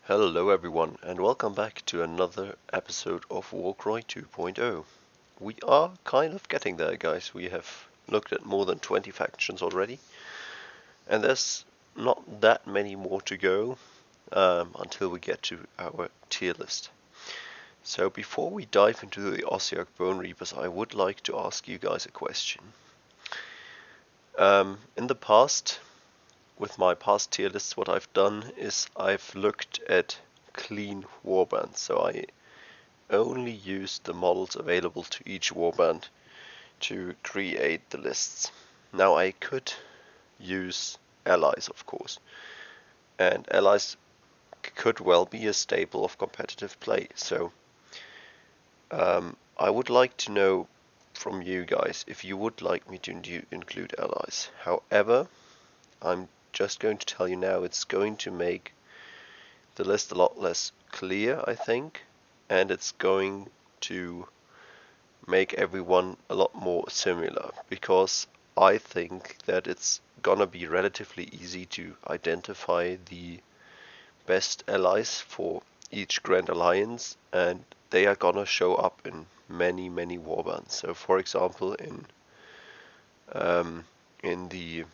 Hello everyone and welcome back to another episode of Warcry 2.0. We are kind of getting there, guys. We have looked at more than 20 factions already and there's not that many more to go until we get to our tier list. So before we dive into the Ossiarch Bonereapers, I would like to ask you guys a question. In the past, with my past tier lists, what I've done is I've looked at clean warbands. So I only used the models available to each warband to create the lists. Now I could use allies, of course, and allies could well be a staple of competitive play. So I would like to know from you guys if you would like me to include allies. However, I'm just going to tell you now, it's going to make the list a lot less clear, I think, and it's going to make everyone a lot more similar, because I think that it's gonna be relatively easy to identify the best allies for each Grand Alliance, and they are gonna show up in many warbands. So for example, in the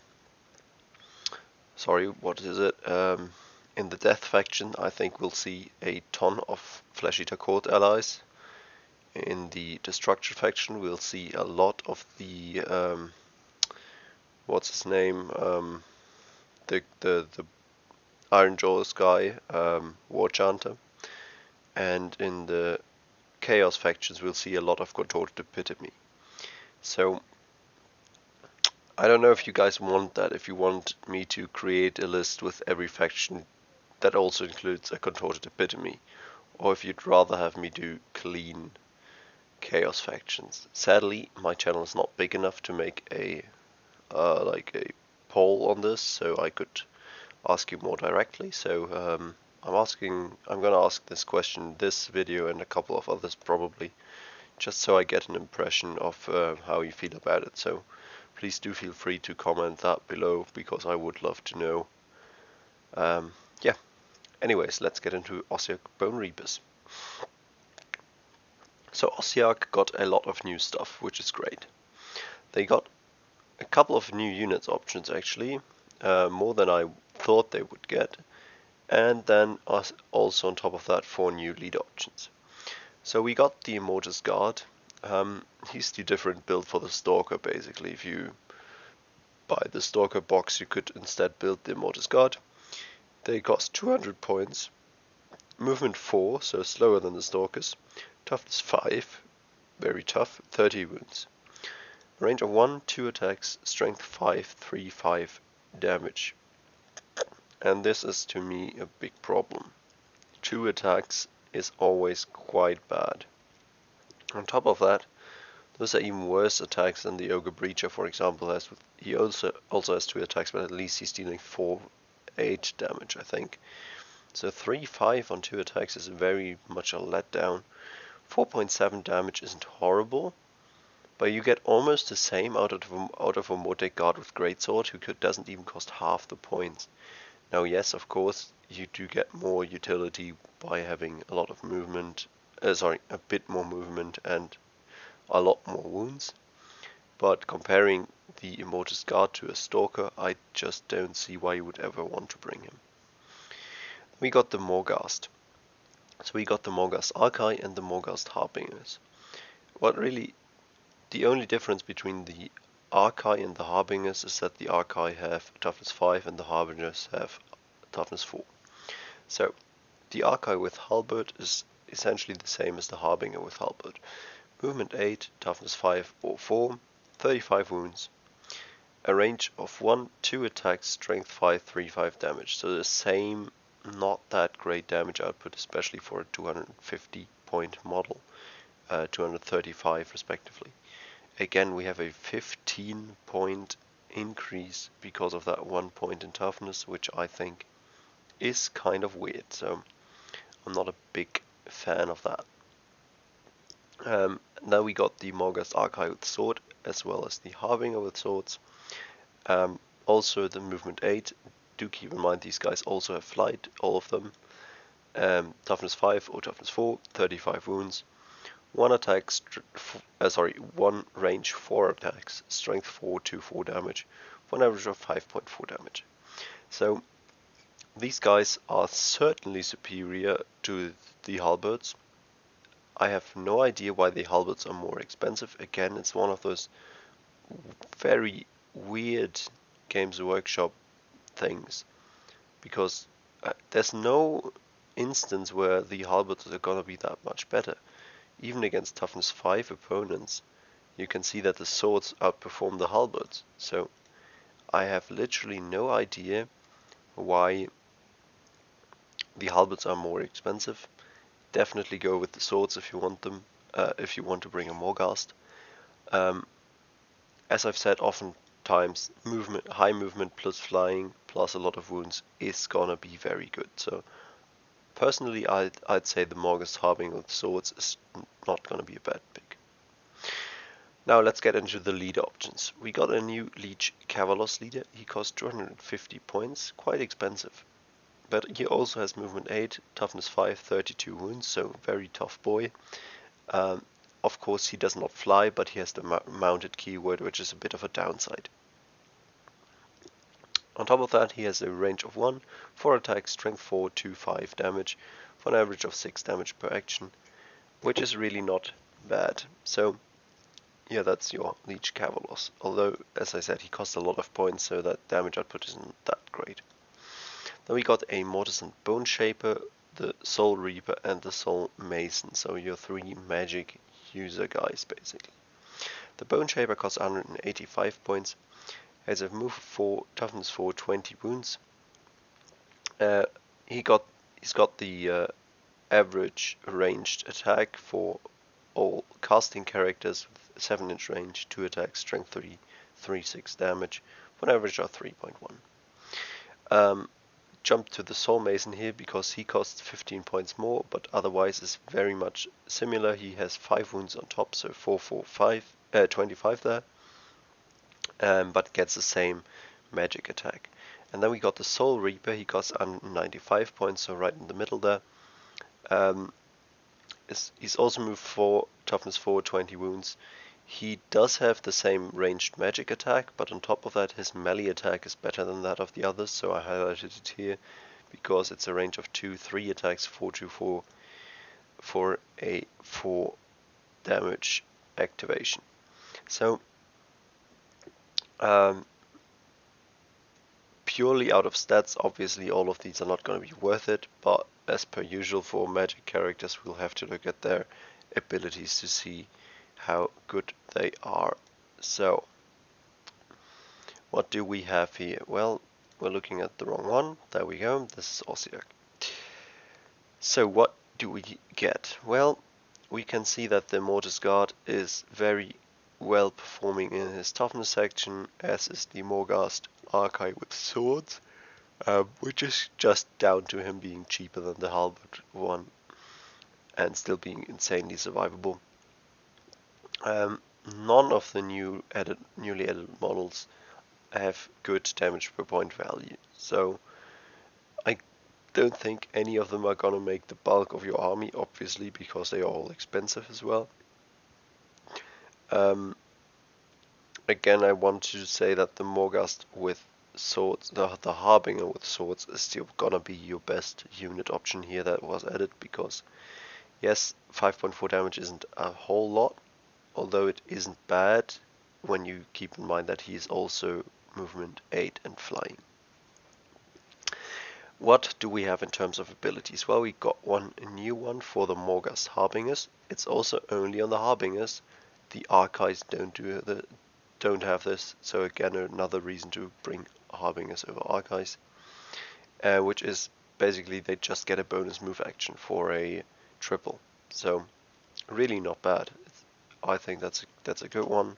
in the Death faction, I think we'll see a ton of Flesh Eater Court allies. In the Destruction faction, we'll see a lot of the what's his name? The Iron Jaws guy, War Chanter. And in the Chaos factions, we'll see a lot of Contorted Epitome. So I don't know if you guys want that. If you want me to create a list with every faction that also includes a Contorted Epitome, or if you'd rather have me do clean Chaos factions. Sadly, my channel is not big enough to make a poll on this, so I could ask you more directly. So I'm gonna ask this question this video and a couple of others probably, just so I get an impression of how you feel about it. So please do feel free to comment that below, because I would love to know. Yeah. Anyways, let's get into Ossiarch Bonereapers. So Ossiarch got a lot of new stuff, which is great. They got a couple of new units options actually, more than I thought they would get, and then also on top of that 4 new lead options. So we got the Mortise Guard. He's the different build for the Stalker basically. If you buy the Stalker box, you could instead build the Mortise Guard. They cost 200 points, movement 4, so slower than the Stalkers, toughness 5, very tough, 30 wounds. Range of 1, 2 attacks, strength 5, 3, 5 damage. And this is to me a big problem. 2 attacks is always quite bad. On top of that, those are even worse attacks than the Ogre Breacher, for example, has. He also has 2 attacks, but at least he's dealing 8 damage, I think. So 3, 5 on 2 attacks is very much a letdown. 4.7 damage isn't horrible, but you get almost the same out of a Mortise Guard with Greatsword, who doesn't even cost half the points. Now, yes, of course, you do get more utility by having a lot of movement, a bit more movement and a lot more wounds. But comparing the Mortise Guard to a Stalker, I just don't see why you would ever want to bring him. We got the Morghast. So we got the Morghast Archai and the Morghast Harbingers. The only difference between the Archai and the Harbingers is that the Archai have toughness 5 and the Harbingers have toughness 4. So the Archai with Halberd is essentially the same as the Harbinger with Halberd. Movement 8, toughness 5 or 4, 35 wounds. A range of 1, 2 attacks, strength 5, 3, 5 damage. So the same, not that great damage output, especially for a 250 point model, 235 respectively. Again, we have a 15 point increase because of that 1 point in toughness, which I think is kind of weird, so I'm not a big fan of that. Now we got the Morghast Archai with sword, as well as the Harbinger with swords. Also the movement 8, do keep in mind these guys also have flight, all of them. toughness 5 or toughness 4, 35 wounds, 1 attack, 1 range 4 attacks, strength 4 to 4 damage, for an average of 5.4 damage. So these guys are certainly superior to the halberds. I have no idea why the halberds are more expensive. Again, it's one of those very weird Games Workshop things, because there's no instance where the halberds are gonna be that much better. Even against toughness 5 opponents, you can see that the swords outperform the halberds. So I have literally no idea why the halberds are more expensive. Definitely go with the swords if you want them, if you want to bring a Morghast. As I've said oftentimes, high movement plus flying plus a lot of wounds is gonna be very good. So personally, I'd say the Morghast Harbinger with swords is not gonna be a bad pick. Now let's get into the leader options. We got a new Leech Cavalos leader. He costs 250 points, quite expensive. But he also has movement 8, toughness 5, 32 wounds, so very tough boy. Of course he does not fly, but he has the mounted keyword, which is a bit of a downside. On top of that, he has a range of 1, 4 attacks, strength 4, 2, 5 damage, for an average of 6 damage per action, which is really not bad. So yeah, that's your Leech Cavalos. Although, as I said, he costs a lot of points, so that damage output isn't that great. Then we got a Mortise and Bonereaper, the Soul Reaper, and the Soul Mason. So your 3 magic user guys, basically. The Bonereaper costs 185 points, has a move 4, toughness 4, 20 wounds. He's got the average ranged attack for all casting characters with 7-inch range, 2 attacks, strength 3, 3/6 damage, for an average of 3.1. Jump to the Soul Mason here because he costs 15 points more, but otherwise is very much similar. He has 5 wounds on top, so 4, 4, 5, 25 there, but gets the same magic attack. And then we got the Soul Reaper. He costs 95 points, so right in the middle there. He's also moved 4, toughness 4, 20 wounds. He does have the same ranged magic attack, but on top of that his melee attack is better than that of the others, so I highlighted it here because it's a range of 2, 3 attacks, 4 to 4 for a 4 damage activation. So purely out of stats, obviously all of these are not going to be worth it, but as per usual for magic characters, we'll have to look at their abilities to see how good they are. So what do we have here? Well, we're looking at the wrong one. There we go. This is Ossiarch. So what do we get? Well, we can see that the Mortise Guard is very well performing in his toughness section, as is the Morghast Archive with swords, which is just down to him being cheaper than the halberd one and still being insanely survivable. None of the newly added models have good damage per point value, so I don't think any of them are gonna make the bulk of your army, obviously, because they are all expensive as well. Again, I want to say that the Morghast with swords, the Harbinger with swords, is still gonna be your best unit option here that was added, because yes, 5.4 damage isn't a whole lot, although it isn't bad when you keep in mind that he is also movement 8 and flying. What do we have in terms of abilities? Well, we got a new one for the Morghast Harbingers. It's also only on the Harbingers. The Archives don't have this, so again another reason to bring Harbingers over Archives, which is basically they just get a bonus move action for a triple. So really not bad. I think that's a good one.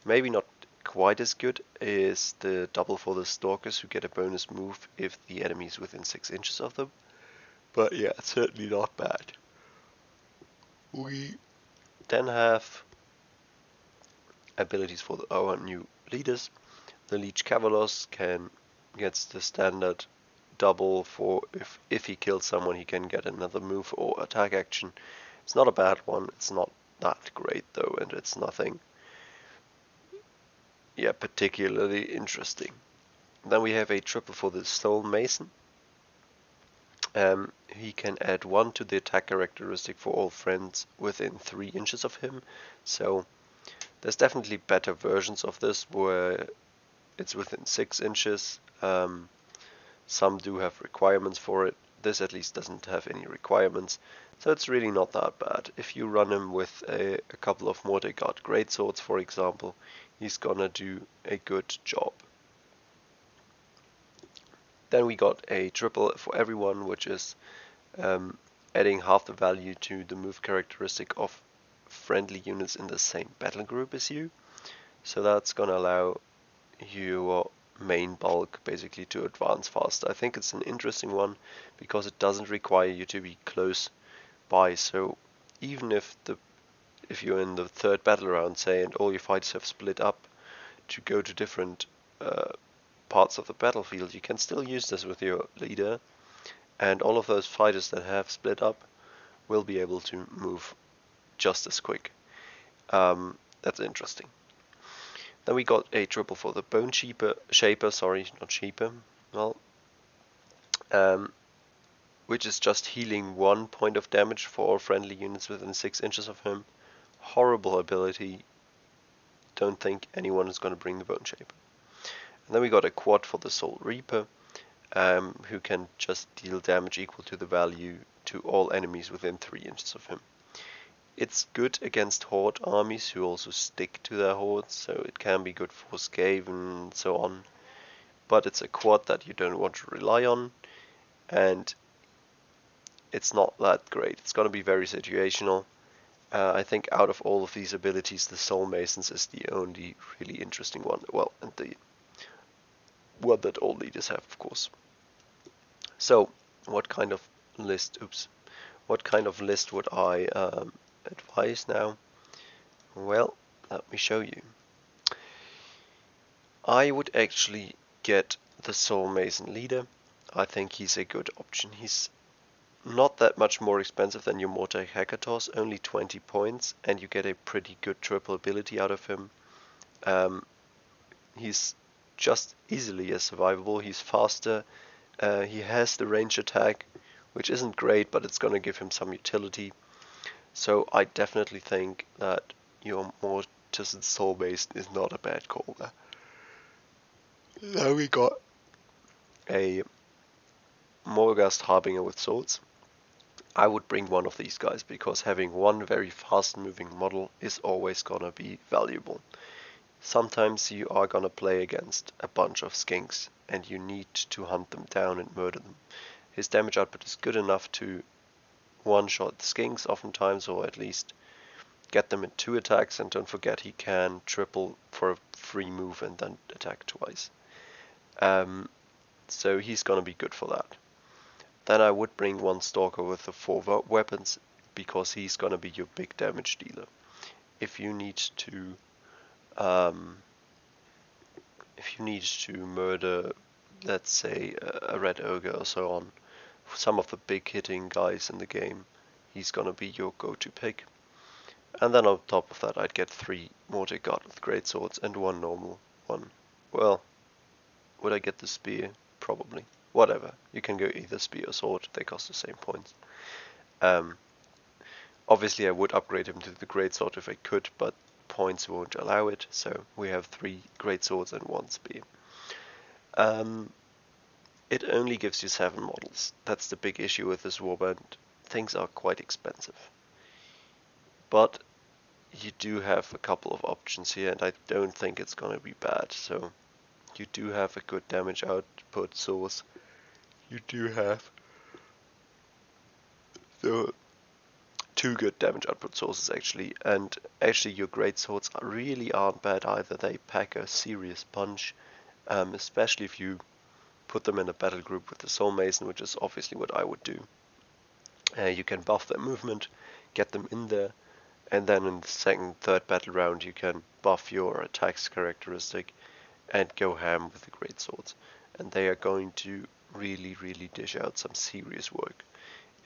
Maybe not quite as good is the double for the Stalkers, who get a bonus move if the enemy is within 6 inches of them. But yeah, certainly not bad. We then have abilities for our new leaders. The Leech Cavalos gets the standard double for if he kills someone, he can get another move or attack action. It's not a bad one. It's not that great though, and it's nothing, yeah, particularly interesting. Then we have a triple for the Soul Mason. He can add 1 to the attack characteristic for all friends within 3 inches of him. So there's definitely better versions of this where it's within 6 inches. Some do have requirements for it. This at least doesn't have any requirements, so it's really not that bad. If you run him with a couple of Mortise Guard greatswords, for example, he's gonna do a good job. Then we got a triple for everyone, which is adding half the value to the move characteristic of friendly units in the same battle group as you. So that's gonna allow your main bulk basically to advance faster. I think it's an interesting one because it doesn't require you to be close by. So even if you're in the third battle round, say, and all your fighters have split up to go to different parts of the battlefield, you can still use this with your leader, and all of those fighters that have split up will be able to move just as quick. That's interesting. Then we got a triple for the Bone Shaper, sorry, not Shaper, well, which is just healing 1 point of damage for all friendly units within 6 inches of him. Horrible ability. Don't think anyone is going to bring the Bone Shaper. And then we got a quad for the Soul Reaper, who can just deal damage equal to the value to all enemies within 3 inches of him. It's good against horde armies who also stick to their hordes, so it can be good for Skaven and so on. But it's a quad that you don't want to rely on, and it's not that great. It's going to be very situational. I think out of all of these abilities, the Soul Masons is the only really interesting one. Well, and the one that all leaders have, of course. So, what kind of list? What kind of list would I advise now? Well, let me show you. I would actually get the Soul Mason leader. I think he's a good option. He's not that much more expensive than your Mortise Hekatos, only 20 points, and you get a pretty good triple ability out of him. He's just easily as survivable. He's faster. He has the range attack, which isn't great, but it's going to give him some utility. So I definitely think that your Mortise and Soul Mason is not a bad call there. Now we got a Morghast Harbinger with swords. I would bring one of these guys because having one very fast moving model is always gonna be valuable. Sometimes you are gonna play against a bunch of skinks and you need to hunt them down and murder them. His damage output is good enough to one-shot the skinks oftentimes, or at least get them in 2 attacks, and don't forget he can triple for a free move and then attack twice. So he's gonna be good for that. Then I would bring one Stalker with the 4 weapons because he's gonna be your big damage dealer. If you need to murder, let's say, a Red Ogre or so on, some of the big hitting guys in the game, he's gonna be your go-to pick. And then on top of that, I'd get 3 Mortise Guard with greatswords and 1 normal one. Well, would I get the spear? Probably. Whatever. You can go either spear or sword. They cost the same points. Obviously, I would upgrade him to the greatsword if I could, but points won't allow it. So we have 3 greatswords and 1 spear. It only gives you 7 models. That's the big issue with this warband. Things are quite expensive. But you do have a couple of options here, and I don't think it's going to be bad. So you do have a good damage output source. You do have the 2 good damage output sources actually, and actually your greatswords really aren't bad either. They pack a serious punch, especially if you put them in a battle group with the Soul Mason, which is obviously what I would do. You can buff their movement, get them in there, and then in the second, third battle round you can buff your attacks characteristic and go ham with the greatswords. And they are going to really dish out some serious work.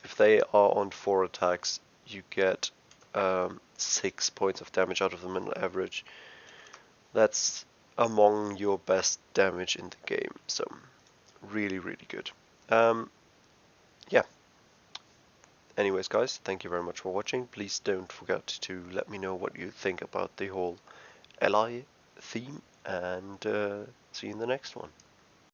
If they are on 4 attacks, you get 6 points of damage out of them on average. That's among your best damage in the game, so really good. Yeah. Anyways, guys, thank you very much for watching. Please don't forget to let me know what you think about the whole ally theme, and see you in the next one.